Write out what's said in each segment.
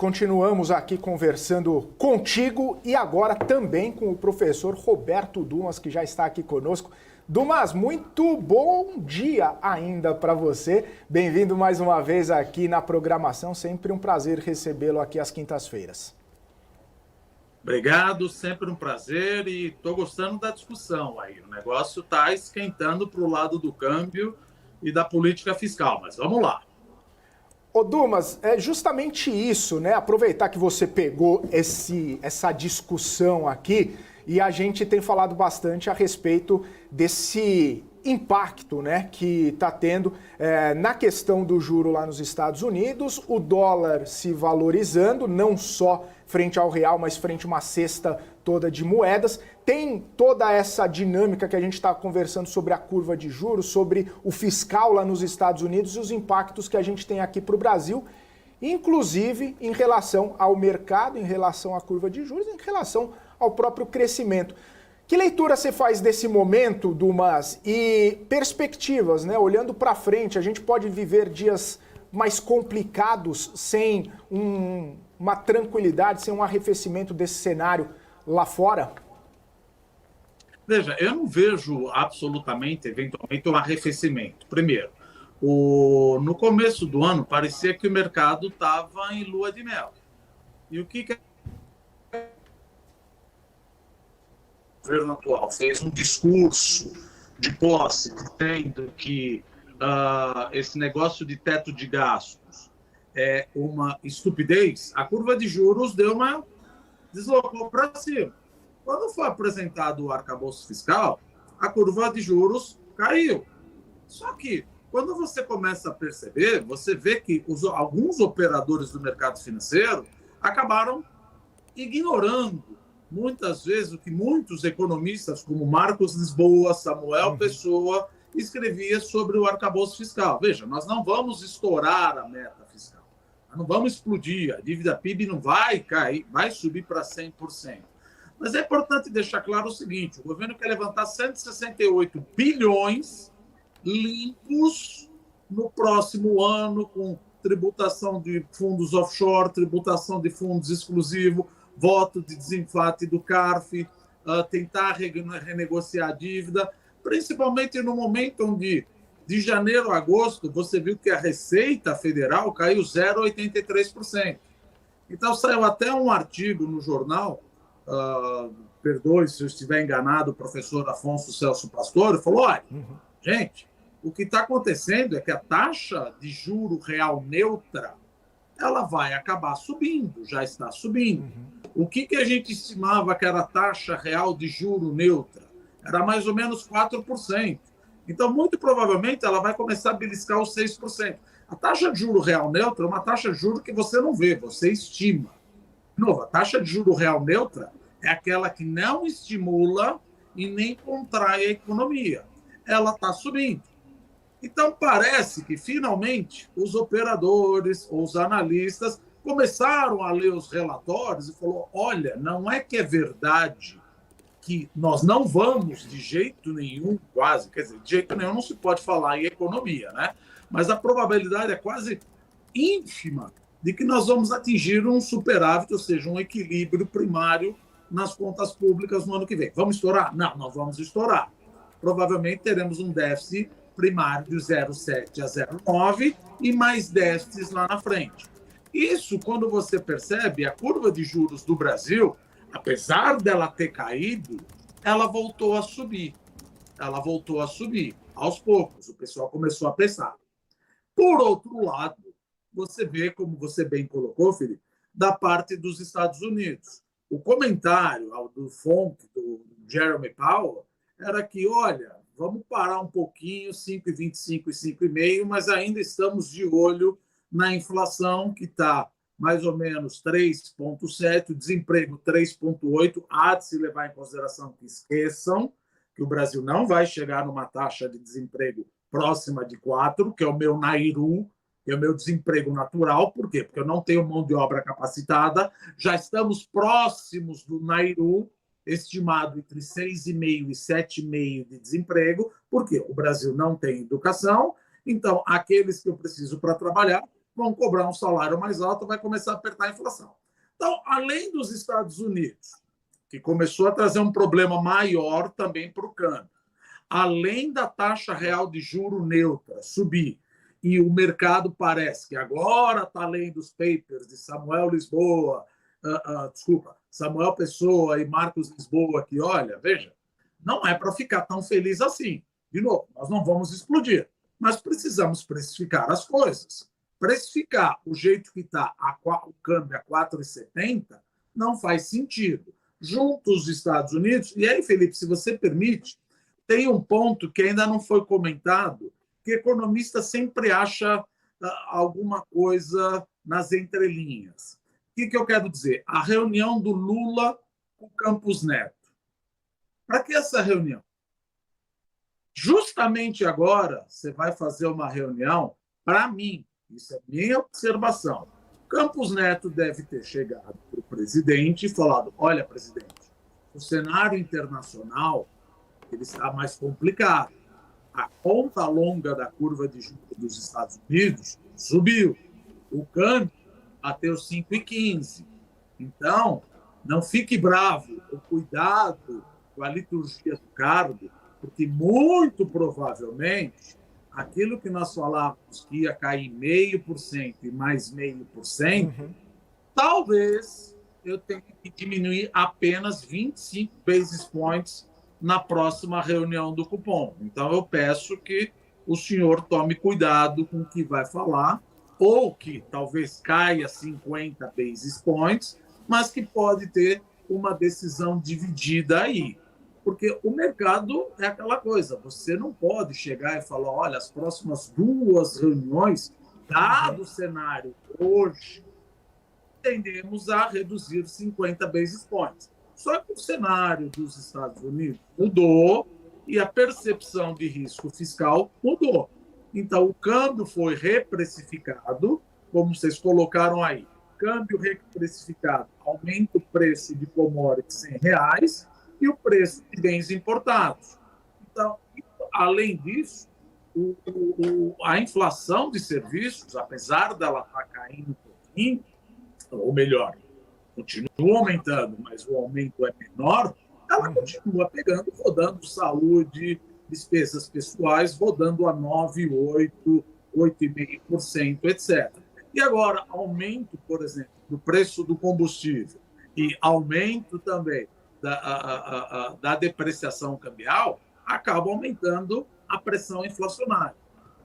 continuamos aqui conversando contigo e agora também com o professor Roberto Dumas, que já está aqui conosco. Dumas, muito bom dia ainda para você. Bem-vindo mais uma vez aqui na programação. Sempre um prazer recebê-lo aqui às quintas-feiras. Obrigado, sempre um prazer e estou gostando da discussão aí. O negócio está esquentando para o lado do câmbio e da política fiscal, mas vamos lá. Ô Dumas, é justamente isso, né? Aproveitar que você pegou essa discussão aqui e a gente tem falado bastante a respeito desse impacto, né, que está tendo na questão do juro lá nos Estados Unidos, o dólar se valorizando, não só frente ao real, mas frente a uma cesta toda de moedas. Tem toda essa dinâmica que a gente está conversando sobre a curva de juros, sobre o fiscal lá nos Estados Unidos e os impactos que a gente tem aqui para o Brasil, inclusive em relação ao mercado, em relação à curva de juros, em relação ao próprio crescimento. Que leitura você faz desse momento, Dumas, e perspectivas, né? Olhando para frente, a gente pode viver dias mais complicados sem uma tranquilidade, sem um arrefecimento desse cenário lá fora? Veja, eu não vejo absolutamente, eventualmente, um arrefecimento. Primeiro, no começo do ano, parecia que o mercado estava em lua de mel. E o que o governo atual fez um discurso de posse, dizendo que esse negócio de teto de gastos é uma estupidez, a curva de juros deslocou para cima. Quando foi apresentado o arcabouço fiscal, a curva de juros caiu. Só que, quando você começa a perceber, você vê que alguns operadores do mercado financeiro acabaram ignorando muitas vezes o que muitos economistas, como Marcos Lisboa, Samuel Pessoa, escrevia sobre o arcabouço fiscal. Veja, nós não vamos estourar a meta fiscal, nós não vamos explodir, a dívida PIB não vai cair, vai subir para 100%. Mas é importante deixar claro o seguinte, o governo quer levantar 168 bilhões limpos no próximo ano, com tributação de fundos offshore, tributação de fundos exclusivos, voto de desinflate do CARF, tentar renegociar a dívida, principalmente no momento onde, de janeiro a agosto, você viu que a Receita Federal caiu 0,83%. Então, saiu até um artigo no jornal, perdoe se eu estiver enganado, o professor Afonso Celso Pastore, falou, olha, gente, o que está acontecendo é que a taxa de juro real neutra ela vai acabar subindo, já está subindo. O que a gente estimava que era a taxa real de juro neutra? Era mais ou menos 4%. Então, muito provavelmente, ela vai começar a beliscar os 6%. A taxa de juro real neutra é uma taxa de juro que você não vê, você estima. De novo, a taxa de juro real neutra é aquela que não estimula e nem contrai a economia. Ela está subindo. Então, parece que, finalmente, os operadores, os analistas, começaram a ler os relatórios e falaram, olha, não é que é verdade que nós não vamos de jeito nenhum, quase, quer dizer, de jeito nenhum não se pode falar em economia, né? Mas a probabilidade é quase ínfima de que nós vamos atingir um superávit, ou seja, um equilíbrio primário nas contas públicas no ano que vem. Vamos estourar? Não, nós vamos estourar. Provavelmente teremos um déficit primário de 0,7 a 0,9 e mais déficits lá na frente. Isso, quando você percebe, a curva de juros do Brasil, apesar dela ter caído, ela voltou a subir. Ela voltou a subir, aos poucos. O pessoal começou a pensar. Por outro lado, você vê, como você bem colocou, Felipe, da parte dos Estados Unidos. O comentário do FONC, do Jeremy Powell, era que, olha, vamos parar um pouquinho, 5,25 e 5,5, mas ainda estamos de olho na inflação, que está mais ou menos 3,7, o desemprego 3,8. Há de se levar em consideração que esqueçam que o Brasil não vai chegar numa taxa de desemprego próxima de 4, que é o meu Nairu, que é o meu desemprego natural. Por quê? Porque eu não tenho mão de obra capacitada. Já estamos próximos do Nairu, estimado entre 6,5% e 7,5% de desemprego. Por quê? O Brasil não tem educação. Então, aqueles que eu preciso para trabalhar vão cobrar um salário mais alto, vai começar a apertar a inflação. Então, além dos Estados Unidos, que começou a trazer um problema maior também para o câmbio, além da taxa real de juro neutra subir, e o mercado parece que agora está lendo os papers de Samuel Lisboa, Samuel Pessoa e Marcos Lisboa, que, olha, veja, não é para ficar tão feliz assim. De novo, nós não vamos explodir, mas precisamos precificar as coisas. Precificar o jeito que está o câmbio a 4,70 não faz sentido. Junto os Estados Unidos, e aí, Felipe, se você permite, tem um ponto que ainda não foi comentado, que economista sempre acha alguma coisa nas entrelinhas. O que eu quero dizer? A reunião do Lula com o Campos Neto. Para que essa reunião? Justamente agora, você vai fazer uma reunião, para mim, isso é minha observação. Campos Neto deve ter chegado para o presidente e falado: olha, presidente, o cenário internacional ele está mais complicado. A ponta longa da curva de juros dos Estados Unidos subiu. O câmbio bateu 5,15. Então, não fique bravo, ou cuidado com a liturgia do cargo, porque muito provavelmente aquilo que nós falávamos que ia cair 0,5% e mais 0,5%, talvez eu tenha que diminuir apenas 25 basis points na próxima reunião do cupom. Então, eu peço que o senhor tome cuidado com o que vai falar, ou que talvez caia 50 basis points, mas que pode ter uma decisão dividida aí. Porque o mercado é aquela coisa, você não pode chegar e falar: olha, as próximas 2 reuniões, dado o cenário hoje, tendemos a reduzir 50 basis points. Só que o cenário dos Estados Unidos mudou e a percepção de risco fiscal mudou. Então, o câmbio foi reprecificado, como vocês colocaram aí. Câmbio reprecificado aumenta o preço de commodities em reais e o preço de bens importados. Então, além disso, a inflação de serviços, apesar dela estar caindo um pouquinho, ou melhor, continua aumentando, mas o aumento é menor, ela continua pegando, rodando saúde, despesas pessoais, rodando a 9,8%, 8,5%, etc. E agora, aumento, por exemplo, do preço do combustível e aumento também da depreciação cambial, acaba aumentando a pressão inflacionária.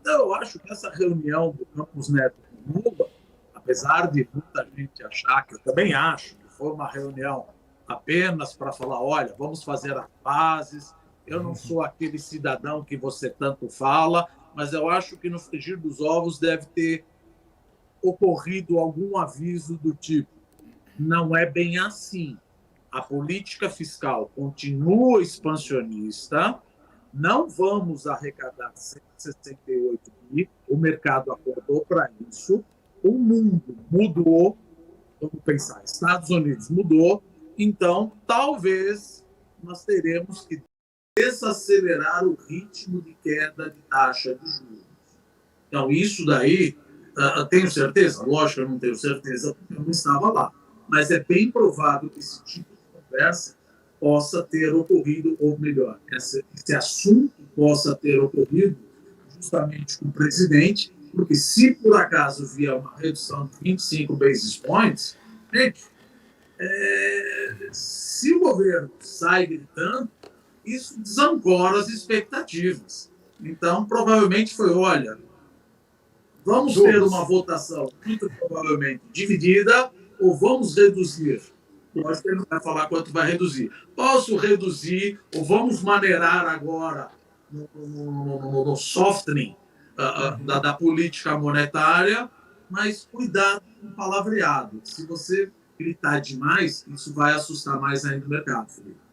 Então, eu acho que essa reunião do Campos Neto com Lula, apesar de muita gente achar, que eu também acho, que foi uma reunião apenas para falar: olha, vamos fazer as pazes, eu não sou aquele cidadão que você tanto fala, mas eu acho que no frigir dos ovos deve ter ocorrido algum aviso do tipo: não é bem assim. A política fiscal continua expansionista, não vamos arrecadar 168 bi, o mercado acordou para isso, o mundo mudou, vamos pensar, Estados Unidos mudou, então talvez nós teremos que desacelerar o ritmo de queda de taxa de juros. Então, isso daí, tenho certeza? Lógico que eu não tenho certeza, porque eu não estava lá. Mas é bem provável que esse tipo de conversa possa ter ocorrido, ou melhor, esse assunto possa ter ocorrido justamente com o presidente, porque se por acaso vier uma redução de 25 basis points, gente, se o governo sai gritando, isso desancora as expectativas. Então, provavelmente foi: olha, vamos ter uma votação muito provavelmente dividida, ou vamos reduzir? Lógico que ele não vai falar quanto vai reduzir. Posso reduzir, ou vamos maneirar agora no softening da política monetária, mas cuidado com o palavreado. Se você gritar demais, isso vai assustar mais ainda o mercado, Felipe.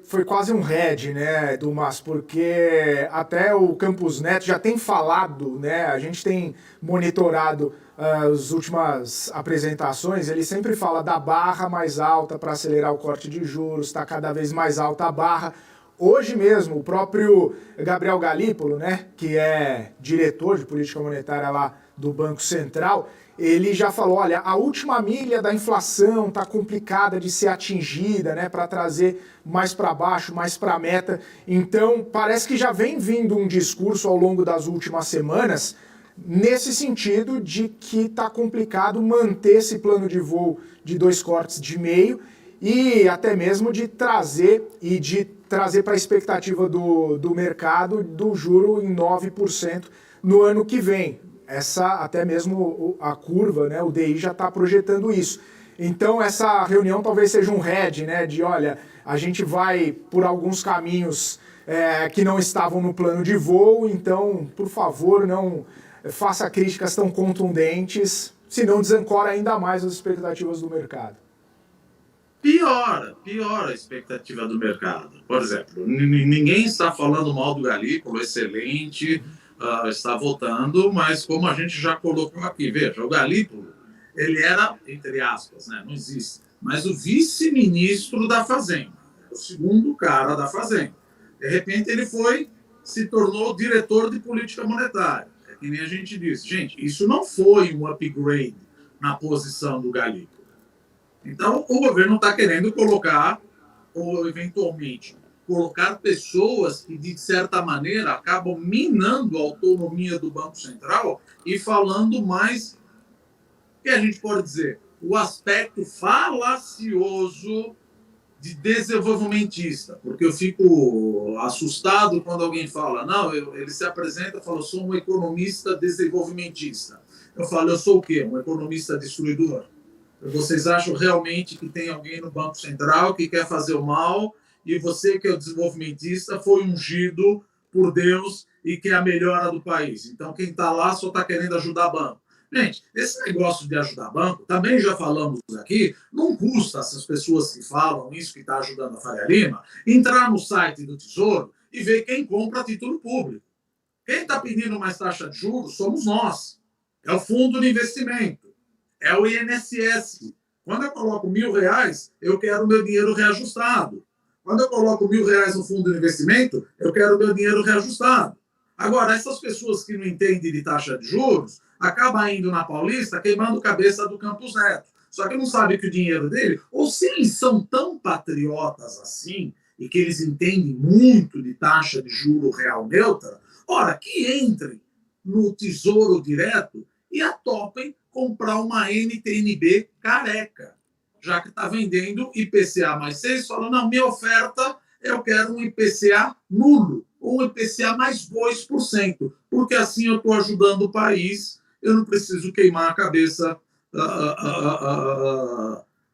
Foi quase um head, né, Dumas, porque até o Campos Neto já tem falado, né, a gente tem monitorado as últimas apresentações, ele sempre fala da barra mais alta para acelerar o corte de juros, está cada vez mais alta a barra. Hoje mesmo, o próprio Gabriel Galípolo, né, que é diretor de política monetária lá do Banco Central, ele já falou, olha, a última milha da inflação está complicada de ser atingida, né, para trazer mais para baixo, mais para a meta. Então, parece que já vem vindo um discurso ao longo das últimas semanas nesse sentido de que está complicado manter esse plano de voo de 2 cortes de meio e até mesmo de trazer para a expectativa do mercado do juro em 9% no ano que vem. Essa, até mesmo a curva, né, o DI já está projetando isso. Então essa reunião talvez seja um hedge, né, de olha, a gente vai por alguns caminhos que não estavam no plano de voo, então, por favor, não faça críticas tão contundentes, senão desancora ainda mais as expectativas do mercado. Piora a expectativa do mercado. Por exemplo, ninguém está falando mal do Galípolo, excelente, está votando, mas como a gente já colocou aqui, veja, o Galípolo, ele era, entre aspas, né, não existe, mas o vice-ministro da Fazenda, o segundo cara da Fazenda. De repente ele se tornou diretor de política monetária. É que nem a gente disse. Gente, isso não foi um upgrade na posição do Galípolo. Então, o governo está querendo colocar, ou eventualmente, colocar pessoas que, de certa maneira, acabam minando a autonomia do Banco Central e falando mais, que a gente pode dizer, o aspecto falacioso de desenvolvimentista, porque eu fico assustado quando alguém fala, não, ele se apresenta e fala, eu sou um economista desenvolvimentista. Eu falo, eu sou o quê? Um economista destruidor? Vocês acham realmente que tem alguém no Banco Central que quer fazer o mal e você, que é o desenvolvimentista, foi ungido por Deus e quer a melhora do país? Então, quem está lá só está querendo ajudar banco. Gente, esse negócio de ajudar banco, também já falamos aqui, não custa essas pessoas que falam isso, que está ajudando a Faria Lima, entrar no site do Tesouro e ver quem compra título público. Quem está pedindo mais taxa de juros somos nós. É o fundo de investimento. É o INSS. Quando eu coloco R$1.000, eu quero o meu dinheiro reajustado. Quando eu coloco R$1.000 no fundo de investimento, eu quero o meu dinheiro reajustado. Agora, essas pessoas que não entendem de taxa de juros, acabam indo na Paulista queimando a cabeça do Campos Neto. Só que não sabe que o dinheiro dele, ou se eles são tão patriotas assim, e que eles entendem muito de taxa de juro real neutra, ora, que entrem no Tesouro Direto e atopem comprar uma NTNB careca, já que está vendendo IPCA mais 6, fala, não, minha oferta, eu quero um IPCA nulo, ou um IPCA mais 2%, porque assim eu estou ajudando o país, eu não preciso queimar a cabeça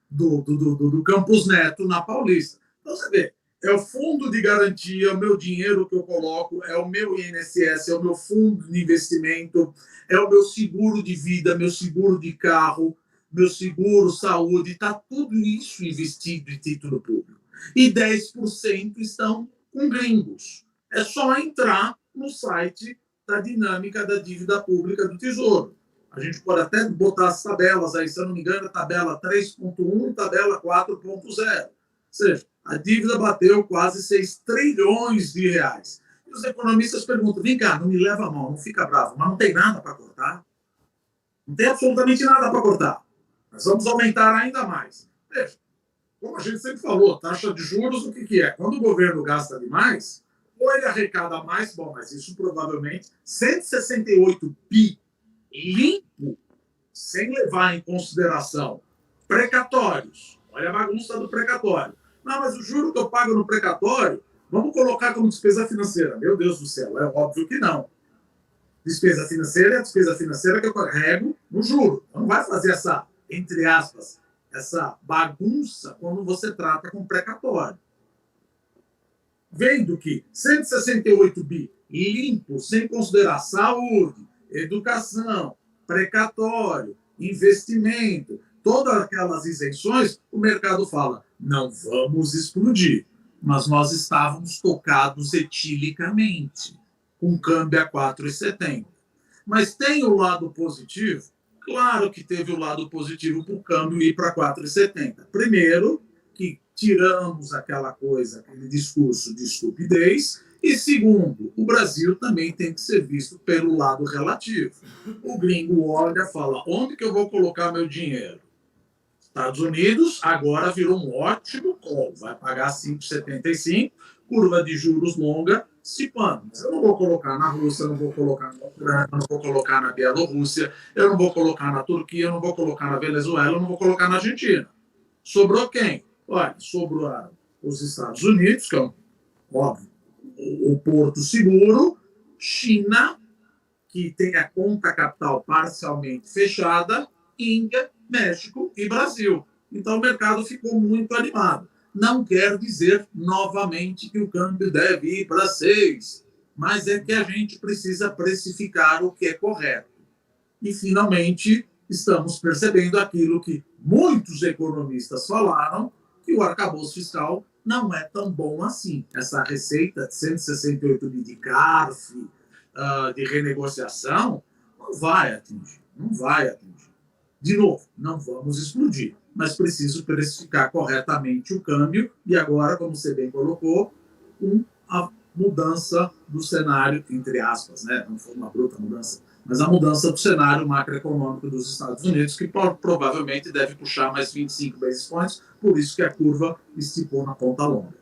do Campos Neto na Paulista. Então, você vê, é o fundo de garantia, o meu dinheiro que eu coloco, é o meu INSS, é o meu fundo de investimento, é o meu seguro de vida, meu seguro de carro, meu seguro saúde, está tudo isso investido em título público. E 10% estão com gringos. É só entrar no site da dinâmica da dívida pública do Tesouro. A gente pode até botar as tabelas aí, se eu não me engano, a tabela 3.1 e tabela 4.0. Ou seja, a dívida bateu quase 6 trilhões de reais. E os economistas perguntam, vem cá, não me leva a mão, não fica bravo, mas não tem nada para cortar? Não tem absolutamente nada para cortar. Nós vamos aumentar ainda mais. Veja, como a gente sempre falou, taxa de juros, o que é? Quando o governo gasta demais, ou ele arrecada mais, bom, mas isso provavelmente, 168 bi limpo, sem levar em consideração precatórios. Olha a bagunça do precatório. Não, mas o juro que eu pago no precatório, vamos colocar como despesa financeira. Meu Deus do céu, é óbvio que não. Despesa financeira é a despesa financeira que eu carrego no juro. Não vai fazer essa, entre aspas, essa bagunça quando você trata com precatório. Vendo que 168 bi limpo, sem considerar saúde, educação, precatório, investimento, todas aquelas isenções, o mercado fala, não vamos explodir. Mas nós estávamos tocados etilicamente, com câmbio a 4,70. Mas tem o lado positivo? Claro que teve o lado positivo para o câmbio ir para 4,70. Primeiro, que tiramos aquela coisa, aquele discurso de estupidez, E segundo, o Brasil também tem que ser visto pelo lado relativo. O gringo olha e fala, onde que eu vou colocar meu dinheiro? Estados Unidos agora virou um ótimo call, vai pagar 5,75, curva de juros longa, cipando. Mas eu não vou colocar na Rússia, eu não vou colocar na Ucrânia, eu não vou colocar na Bielorrússia, eu não vou colocar na Turquia, eu não vou colocar na Venezuela, eu não vou colocar na Argentina. Sobrou quem? Olha, sobrou os Estados Unidos, que é óbvio, o Porto Seguro, China, que tem a conta capital parcialmente fechada, Índia, México e Brasil. Então o mercado ficou muito animado. Não quer dizer novamente que o câmbio deve ir para 6, mas é que a gente precisa precificar o que é correto. E, finalmente, estamos percebendo aquilo que muitos economistas falaram, que o arcabouço fiscal não é tão bom assim. Essa receita de 168 bi de CARF, de renegociação, não vai atingir. Não vai atingir. De novo, não vamos explodir, mas preciso precificar corretamente o câmbio e agora, como você bem colocou, a mudança do cenário, entre aspas, né? Não foi uma bruta mudança, mas a mudança do cenário macroeconômico dos Estados Unidos, que provavelmente deve puxar mais 25 basis points, por isso que a curva esticou na ponta longa.